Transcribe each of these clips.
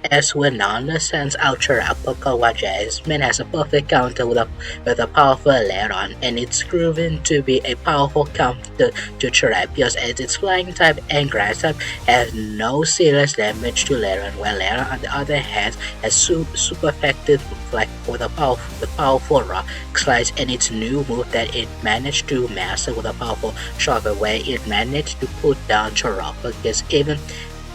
As Winona sends out Pokémon Jasmine has a perfect counter with a powerful Lairon, and it's proven to be a powerful counter to Terrapios as its flying type and grass type has no serious damage to Lairon, while Lairon on the other hand has super effective like with a powerful rock slice and its new move that it managed to master with a powerful shocker where it managed to put down Terrapios even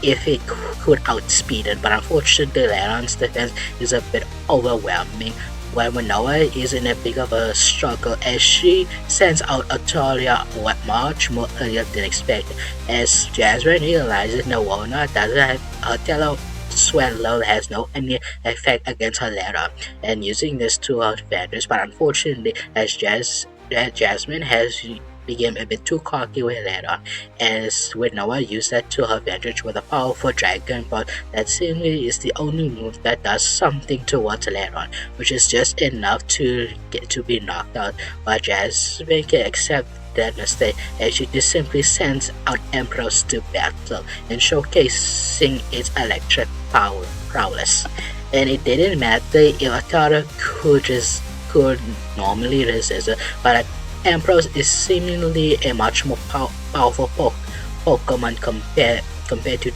if it could outspeed it, but unfortunately Laron's defense is a bit overwhelming when Manoa is in a bit of a struggle as she sends out Atalia much more earlier than expected. As Jasmine realizes Nawona doesn't have Atala Swallow has no any effect against her Lara and using this to her advantage, but unfortunately as Jasmine has became a bit too cocky with Lara, as Winnowa used that to her advantage with a powerful dragon ball that seemingly is the only move that does something towards Lara, which is just enough to get to be knocked out, but Jasmine can accept that mistake as she just simply sends out Empress to battle and showcasing its electric prowess. And it didn't matter if Atara could normally resist it, but Empress is seemingly a much more powerful Pokemon compared to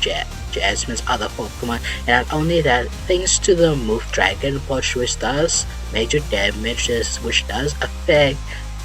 Jasmine's other Pokemon, and not only that, thanks to the move Dragon Punch, which does major damage, which does affect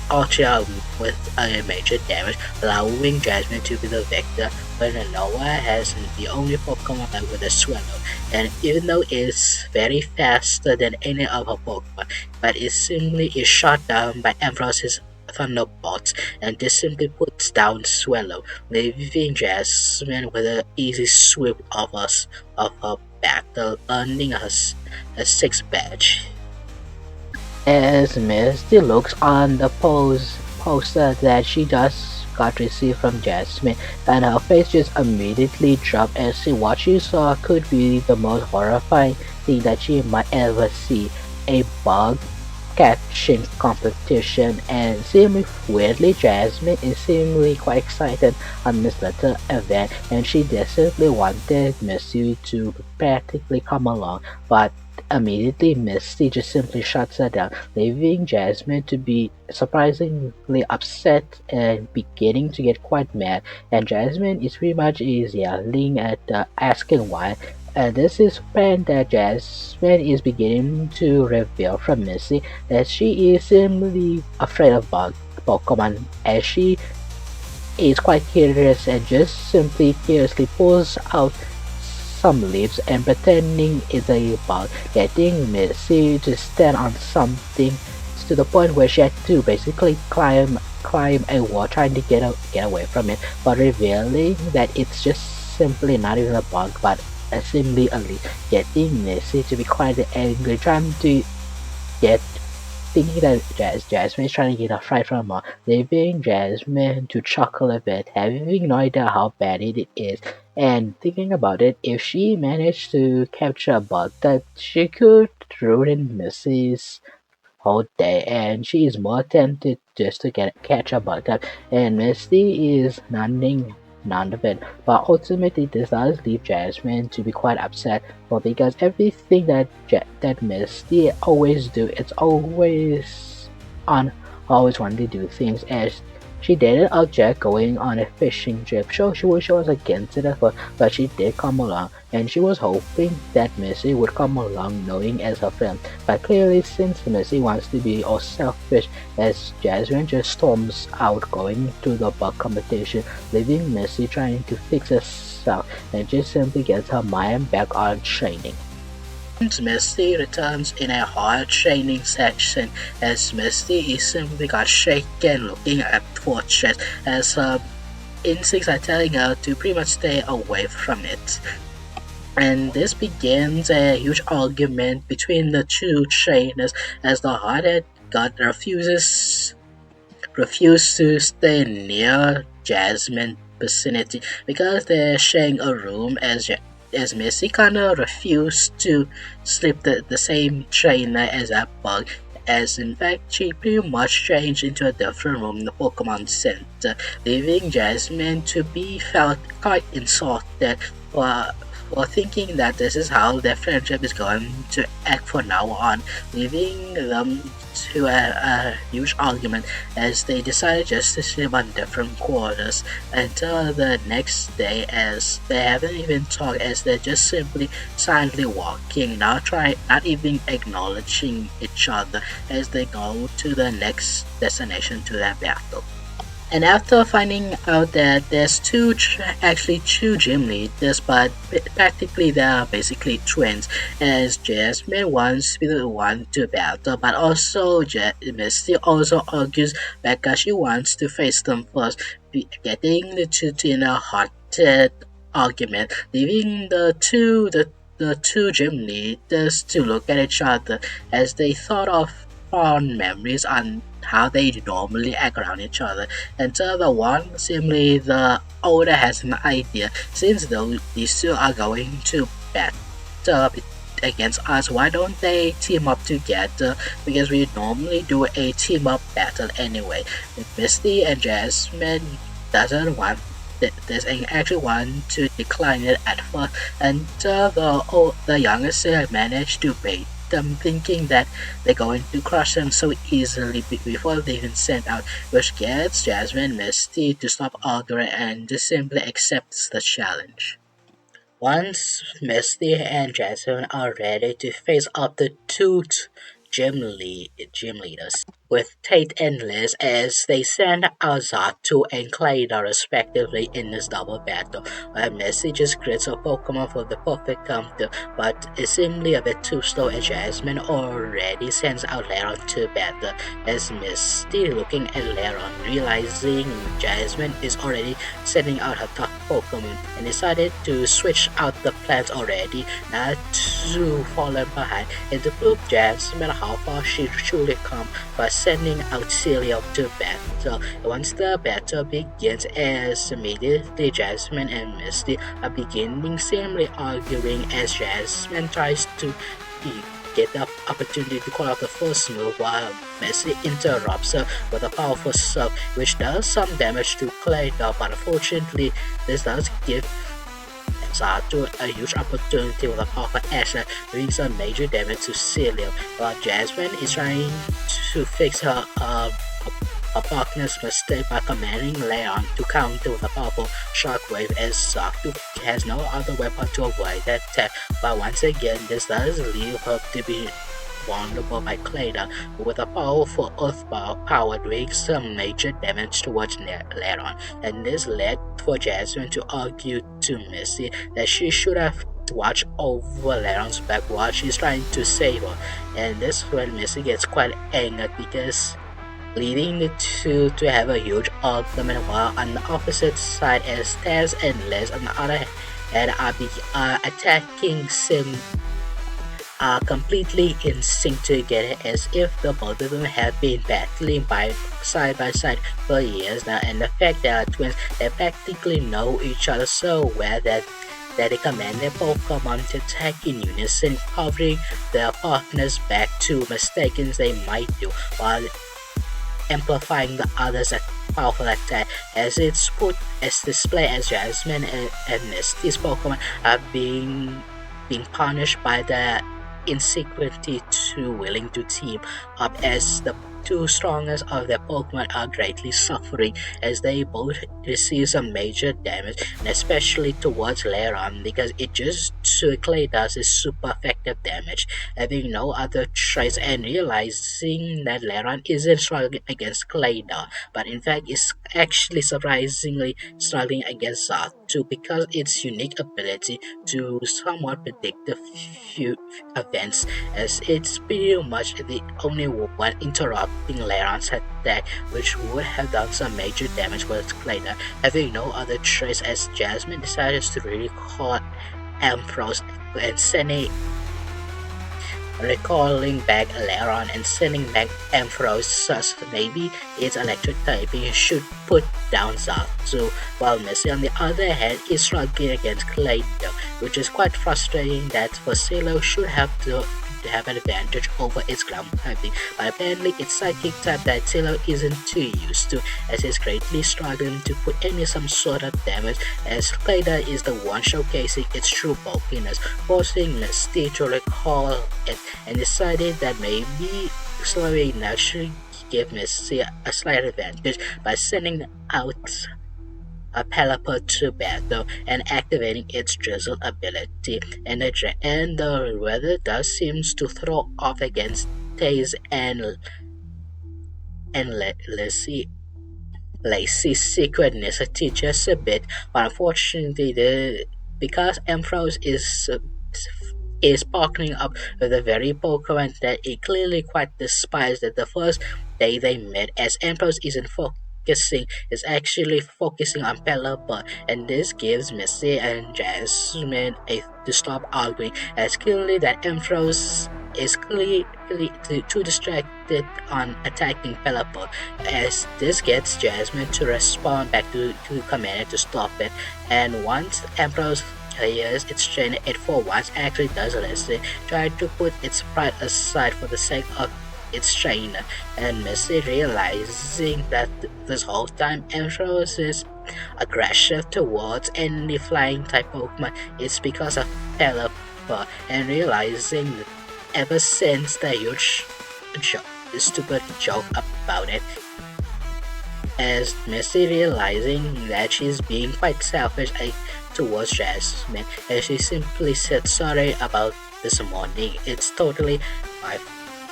Ultra with major damage, allowing Jasmine to be the victor, but Noah has the only Pokemon with a Swallow, and even though it's very faster than any other Pokemon, but it simply is shot down by Ambros's Thunderbolts, and this simply puts down Swallow, leaving Jasmine with an easy sweep of her battle, earning her a 6 badge. As Misty looks on the poster that she just got received from Jasmine, and her face just immediately dropped as what she saw could be the most horrifying thing that she might ever see: a bug catching competition. And seemingly weirdly, Jasmine is seemingly quite excited on this little event, and she desperately wanted Misty to practically come along, but immediately Misty just simply shuts her down, leaving Jasmine to be surprisingly upset and beginning to get quite mad. And Jasmine is pretty much yelling at asking why. And this is when that Jasmine is beginning to reveal from Misty that she is simply afraid of Pokemon, as she is quite curious and just simply curiously pulls out some leaves and pretending it's a bug, getting Misty to stand on something to the point where she had to basically climb a wall trying to get away from it, but revealing that it's just simply not even a bug but simply a leaf, getting Misty to be quite angry, trying to thinking that Jasmine is trying to get a fright from her, leaving Jasmine to chuckle a bit, having no idea how bad it is, and thinking about it, if she managed to capture a bug type, she could ruin Misty's whole day, and she is more tempted just to catch a bug type, and Misty is none of it. But ultimately, this does leave Jasmine to be quite upset, well, because everything that Misty always do, it's always wanting to do things, as she didn't object going on a fishing trip. She was against it at first, but she did come along, and she was hoping that Misty would come along knowing as her friend. But clearly, since Misty wants to be all selfish, as Jasmine just storms out going to the bug competition, leaving Misty trying to fix herself and just simply gets her mind back on training. Misty returns in a hard training section, as Misty is simply got shaken looking at Fortress, as her instincts are telling her to pretty much stay away from it. And this begins a huge argument between the two trainers, as the hardhead god refuses to stay near Jasmine vicinity because they're sharing a room, as Misty kinda refused to sleep the same trainer as that bug, as in fact she pretty much changed into a different room in the Pokemon Center, leaving Jasmine to be felt quite insulted for thinking that this is how their friendship is going to act from now on, leaving them to a huge argument as they decided just to sleep on different quarters until the next day, as they haven't even talked, as they're just simply silently walking, not even acknowledging each other as they go to the next destination to their battle. And after finding out that there's actually two gym leaders, but practically they are basically twins, as Jasmine wants to be the one to battle, but also Misty also argues because she wants to face them first, getting the two in a heated argument, leaving the two gym leaders to look at each other as they thought of fond memories on how they normally act around each other, until the one, simply the older, has an idea. Since these two are going to battle against us, why don't they team up together? Because we normally do a team up battle anyway. Misty and Jasmine doesn't want this and actually want to decline it at first until the youngest managed to bait them, thinking that they're going to crush them so easily before they even send out, which gets Jasmine and Misty to stop arguing and just simply accepts the challenge. Once Misty and Jasmine are ready to face up the two gym leaders, with Tate and Liz, as they send out Zatu and Clayda respectively in this double battle, where Misty just creates a Pokemon for the perfect counter, but is simply a bit too slow, and Jasmine already sends out Leron to battle, as Misty, looking at Leron, realizing Jasmine is already sending out her top Pokemon, and decided to switch out the plans already, not to fall behind, and to prove Jasmine how far she truly come by sending out Celia to battle. Once the battle begins, as immediately Jasmine and Misty are beginning simply arguing, as Jasmine tries to get the opportunity to call out the first move, while Misty interrupts her with a powerful serve, which does some damage to Clayda, but unfortunately this does give Zatu a huge opportunity with a powerful action, doing some major damage to Celia, while Jasmine is trying to fix her partner's mistake by commanding Leon to counter with a powerful shockwave, as Zatu has no other weapon to avoid that attack, but once again this does leave her to be vulnerable by Clayda, with a powerful earth power doing some major damage towards Leron, and this led for Jasmine to argue to Misty that she should have watched over Leron's back while she's trying to save her, and this when Misty gets quite angered, because leading the two to have a huge argument, while on the opposite side, as Taz and Liz on the other hand are attacking Sim, are completely in sync together, as if the both of them have been battling by side for years now, and the fact they are twins, they practically know each other so well that they command their Pokemon to attack in unison, covering their partners back to mistakes they might do, while amplifying the others' powerful attack, as it's put as display as Jasmine and Misty's Pokemon are being punished by the insecurity too willing to team up, as the two strongest of their Pokemon are greatly suffering, as they both receive some major damage, and especially towards Leron, because it just strictly does is super effective damage, having no other choice, and realizing that Leron isn't struggling against Clayda, but in fact is actually surprisingly struggling against Zatu, because its unique ability to somewhat predict the events, as it's pretty much the only one interrupting Leron's attack, which would have done some major damage with Clayda, having no other choice, as Jasmine decides to recall Ambrose and sending recalling back Leron and sending back Ambrose, such maybe its electric typing should put down Zatu, while Misty on the other hand is struggling against Kanto, which is quite frustrating that Vasilo should have to have an advantage over its ground typing, but apparently its psychic type that Taylor isn't too used to, as he's greatly struggling to put in some sort of damage, as Clayda is the one showcasing its true bulkiness, forcing Misty to recall it and decided that maybe slowing naturally give Misty a slight advantage by sending out a Pelipper to battle and activating its drizzle ability, and the weather does seems to throw off against Taze and Lacey's secretness just a bit, but unfortunately, because Ambrose is partnering up with a very Pokemon that he clearly quite despised at the first day they met, as Ambrose isn't focusing, is actually focusing on Pelipper, and this gives Misty and Jasmine to stop arguing, as clearly that Ambrose is clearly too distracted on attacking Pelipper, as this gets Jasmine to respond back to Commander to stop it, and once Ambrose hears its trainer, it for once actually does listen, trying to put its pride aside for the sake of its trainer, and Misty realizing that this whole time Ambrose aggressive towards any flying type Pokemon is because of Pelipper, and realizing that ever since the huge stupid joke about it, as Misty realizing that she's being quite selfish towards Jasmine, as she simply said sorry about this morning, it's totally my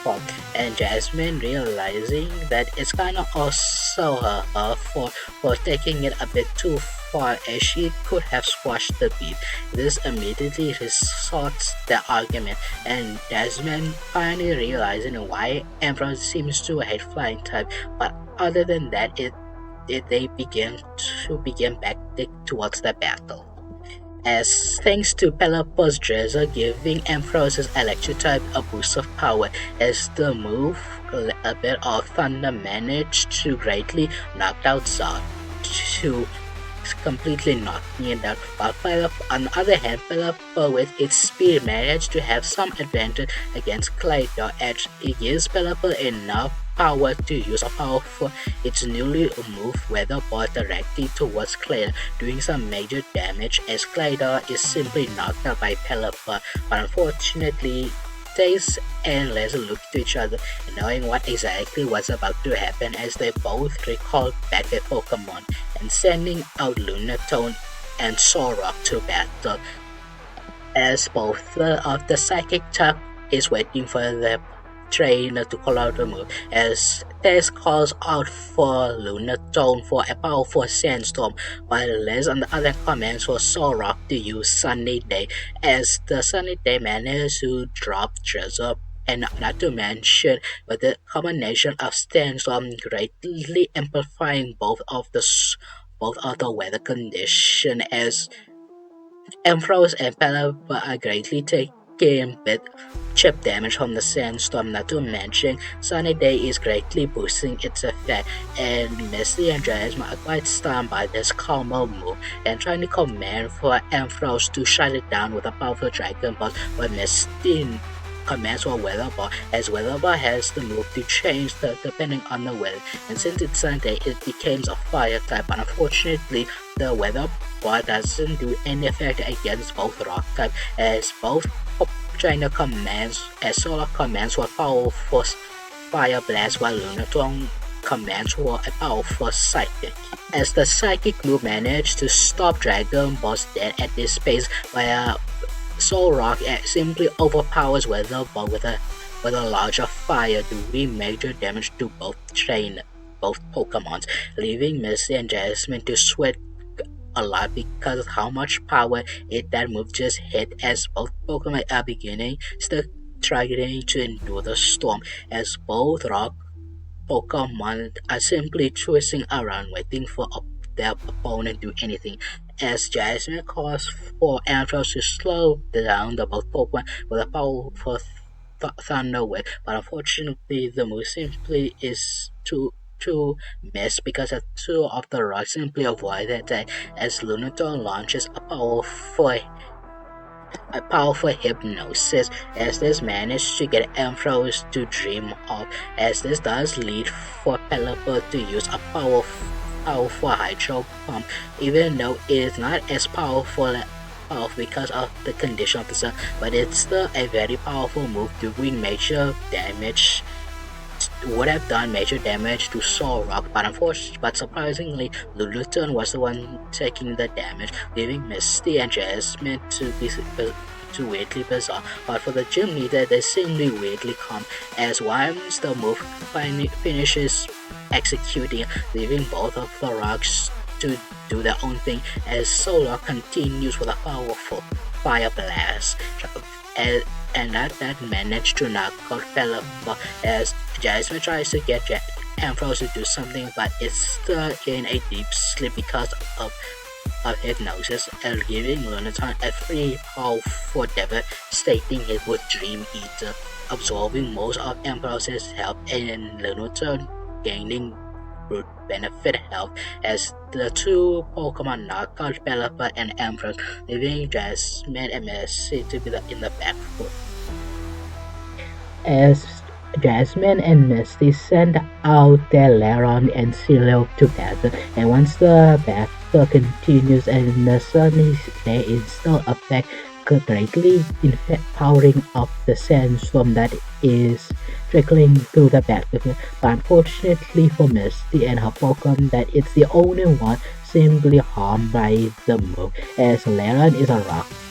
fault, and Jasmine realizing that it's kinda also her for taking it a bit too far, as she could have squashed the beat. This immediately resorts the argument, and Jasmine finally realizing why Ambrose seems to hate flying type, but other than that, they begin back towards the battle. As thanks to Pelipper's Dresser giving Amphrose's electric type a boost of power, as the move a bit of thunder managed to greatly knock out Zod to completely knock me down, while on the other hand, Pelipper with its speed managed to have some advantage against Claydo, as it gives Pelipper enough power to use a powerful its newly moved weather ball directly towards Claydo, doing some major damage, as Claydo is simply knocked out by Pelipper, but unfortunately Taze and Les look to each other, knowing what exactly was about to happen, as they both recall back their Pokemon and sending out Lunatone and Solrock to battle, as both of the psychic type is waiting for the trainer to call out the move, as Tess calls out for Lunatone for a powerful sandstorm, while Les on the other commands for Solrock to use Sunny Day, as the Sunny Day manages to drop Drizzle, and not to mention with the combination of sandstorm greatly amplifying both of the weather condition, as Ambrose and Pelipper are greatly taking bit chip damage from the sandstorm, not to mention Sunny Day is greatly boosting its effect, and Misty and Jasmine are quite stunned by this combo move and trying to command for Ambrose to shut it down with a powerful Dragon Ball, but Misty commands for Weather Ball, as Weather Ball has the move to change depending on the weather, and since it's Sunday it becomes a fire type, but unfortunately the Weather Ball doesn't do any effect against both rock type, as both China commands as Solar commands for powerful Fire Blast, while Lunatone commands for a powerful Psychic. As the Psychic move managed to stop Dragon Ball's dead at this pace, while Solrock simply overpowers Weather Ball with a larger fire, doing major damage to both Pokemons, leaving Misty and Jasmine to sweat a lot because of how much power that move just hit, as both Pokemon are beginning still struggling to endure the storm, as both rock Pokemon are simply twisting around waiting for their opponent to do anything, as Jasmine calls for Ambrose to slow down the both Pokemon with a powerful Thunder Wave, but unfortunately the move simply is too miss because two of the rocks simply avoid attack, as Lunatone launches a powerful a powerful hypnosis, as this managed to get Ambrose to dream of, as this does lead for Pelipper to use a powerful hydro pump, even though it is not as powerful because of the condition of the sun, but it's still a very powerful move doing major damage. Would have done major damage to Solrock, but surprisingly, Luluton was the one taking the damage, leaving Misty and Jasmine to weirdly bizarre. But for the gym leader, they seemingly weirdly calm, as once the move finishes executing, leaving both of the rocks to do their own thing, as Solar continues with a powerful fire blast. And that managed to knock out Pelipper, as Jasmine tries to get Ambrose to do something, but it's still in a deep sleep because of hypnosis, and giving Lunaton a free for devastating hit with Dream Eater, absorbing most of Ambrose's health, and Lunaton gaining brute benefit health, as the two Pokemon knock out Pelipper and Ambrose, leaving Jasmine and Misty to be in the back foot. As Jasmine and Misty send out their Laron and Silo together, and once the battle continues and the sunny day is still effect greatly powering up the sandstorm that is trickling through the battlefield. But unfortunately for Misty and her Pokemon, that it's the only one simply harmed by the move, as Laron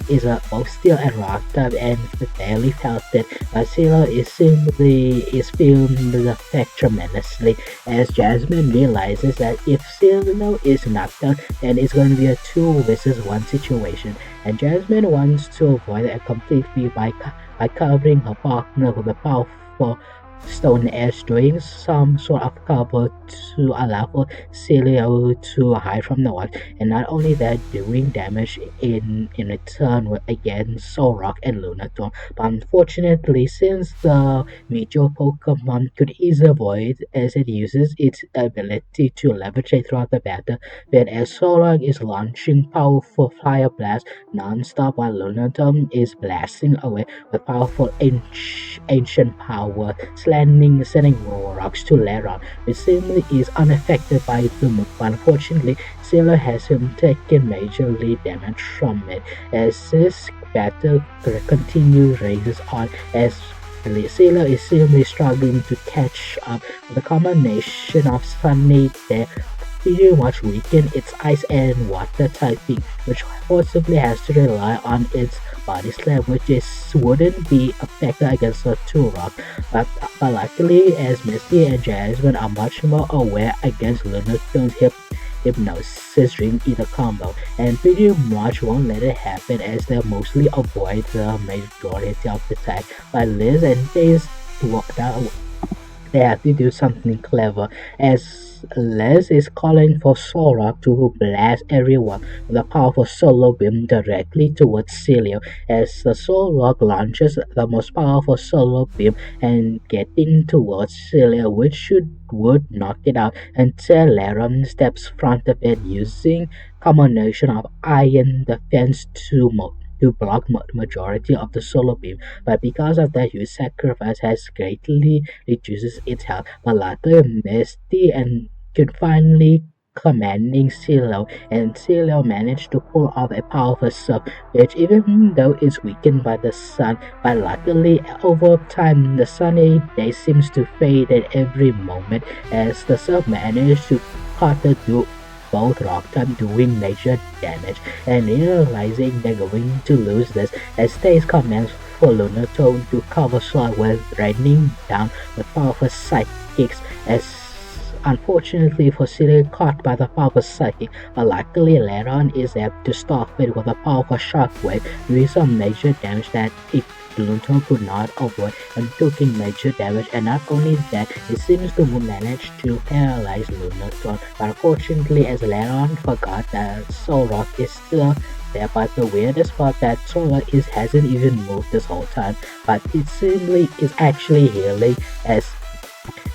is a both steel and rock type and barely felt it, but Silo is feeling the effect tremendously, as Jasmine realizes that if Silo is knocked down, then it's going to be a 2 versus 1 situation, and Jasmine wants to avoid it completely by covering her partner with a powerful Stone Edge, doing some sort of cover to allow for Celio to hide from the watch, and not only that, doing damage in return against Solrock and Lunathorn. But unfortunately, since the Meteor Pokemon could easily avoid, as it uses its ability to levitate throughout the battle, but as Solrock is launching powerful Fire Blast non-stop while Lunathorn is blasting away with powerful ancient power, sending rocks to Laron, which seemingly is unaffected by the move. Unfortunately, Sailor has him taking majorly damage from it, as this battle continues races on, as Sailor is seemingly struggling to catch up with a combination of Sunny Day pretty much weaken its ice and water typing, which possibly has to rely on its body slam, which wouldn't be effective against the 2 rock. But luckily, as Misty and Jasmine are much more aware against Lunathorn's hypnosis Dream Eater combo, and pretty much won't let it happen, as they mostly avoid the majority of the attack. But Liz and Days they have to do something clever, as Les is calling for Sora to blast everyone with a powerful solar beam directly towards Celio, as the Solrock launches the most powerful solar beam and getting towards Celio, which would knock it out until Laron steps front of it using combination of iron defense to block majority of the solar beam, but because of that, his sacrifice has greatly reduces its health. But later, Misty and could finally commanding Silo, and Silo managed to pull off a powerful surf, which even though it's weakened by the sun, but luckily over time the sunny day seems to fade at every moment, as the surf managed to cut through both rock type, doing major damage, and realizing they're going to lose this, as Stace commands for Lunathorn to cover Slot with raining down with powerful psychics, as unfortunately for City caught by the powerful psychic, but luckily Laron is able to stop it with a powerful shockwave, doing some major damage that Lunathorn could not avoid and taking major damage, and not only that, it seems to manage to paralyze Lunathorn, but unfortunately, as Laron forgot that Solrock is still there, but the weirdest part that Solrock hasn't even moved this whole time, but it seemingly is actually healing, as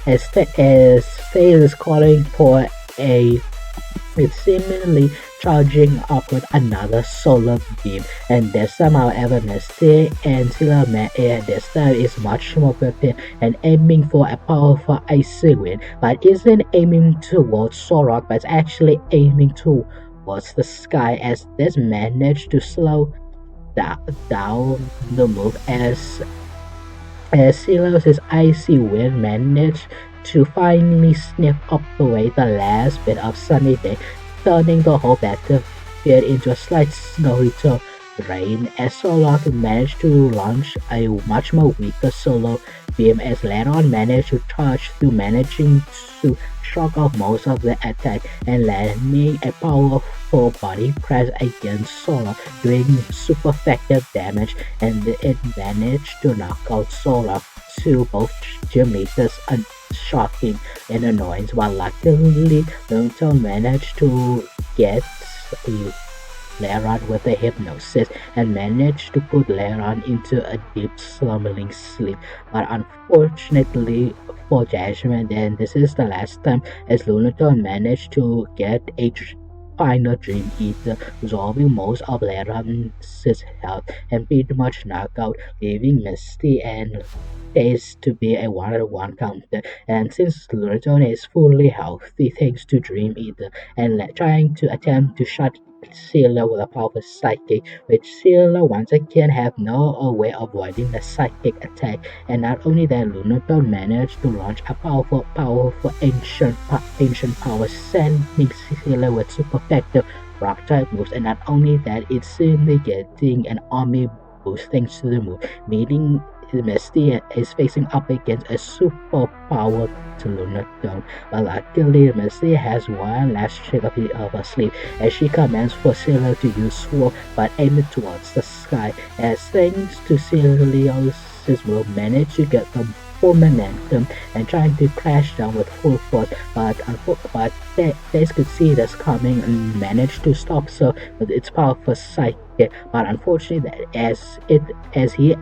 Faye is calling for a it seemingly charging up with another solar beam, and they somehow ever Misty and Sailor Man this time is much more prepared and aiming for a powerful icy wind, but isn't aiming towards Sorok, but it's actually aiming towards the sky as this managed to slow down the move as Silas' icy wind managed to finally snip up away the last bit of sunny day, turning the whole battlefield into a slight snowy rain as Solok managed to launch a much more weaker solo beam as Leron managed to charge through managing to shock off most of the attack and landing a powerful body press against Sora, doing super effective damage, and it managed to knock out Sora to both gym leaders shocking and annoyance, while luckily Lungton managed to get Leron with a hypnosis and managed to put Leron into a deep slumbering sleep. But unfortunately for Jasmine, then this is the last time as Lunaton managed to get a final Dream Eater, absorbing most of Leron's health and pretty much knock out, leaving Misty and Days to be a one-on-one counter. And since Lunaton is fully healthy thanks to Dream Eater and trying to attempt to shut Sailor with a powerful psychic, which Sailor once again have no way of avoiding the psychic attack. And not only that, Lunaton managed to launch a powerful ancient power, sending Sailor with super effective rock type moves. And not only that, it's simply getting an army boost thanks to the move, meaning Misty is facing up against a super power to Lunaton, but luckily Misty has one last trick of her sleeve as she commands for Sailor to use sword but aim it towards the sky, as thanks to Celios will manage to get the full momentum and trying to crash down with full force, but they could see this coming and managed to stop her with its powerful psychic, but unfortunately as he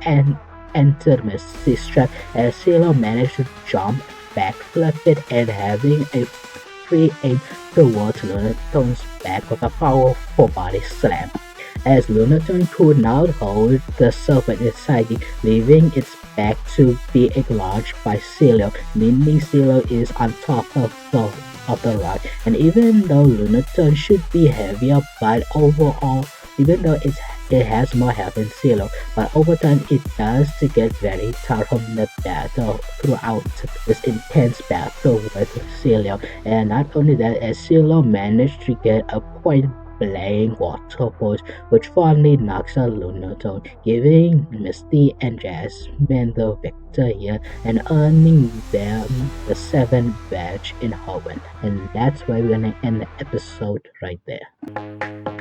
entered Misty's trap as Sailor managed to jump, backflip it, and having a free aim towards Lunaton's back with a powerful body slam. As Lunaton could now hold the serpent inside it, leaving its back to be launched by Sailor, meaning Sailor is on top of the rock. And even though Lunaton should be heavier, but overall, even though it has more health than Sailor, but over time it does to get very tired from the battle throughout this intense battle with Sailor. And not only that, as Sailor managed to get a point blank water pose, which finally knocks out Lunaton, giving Misty and Jasmine the victor here and earning them the 7th badge in Hoenn. And that's why we're gonna end the episode right there.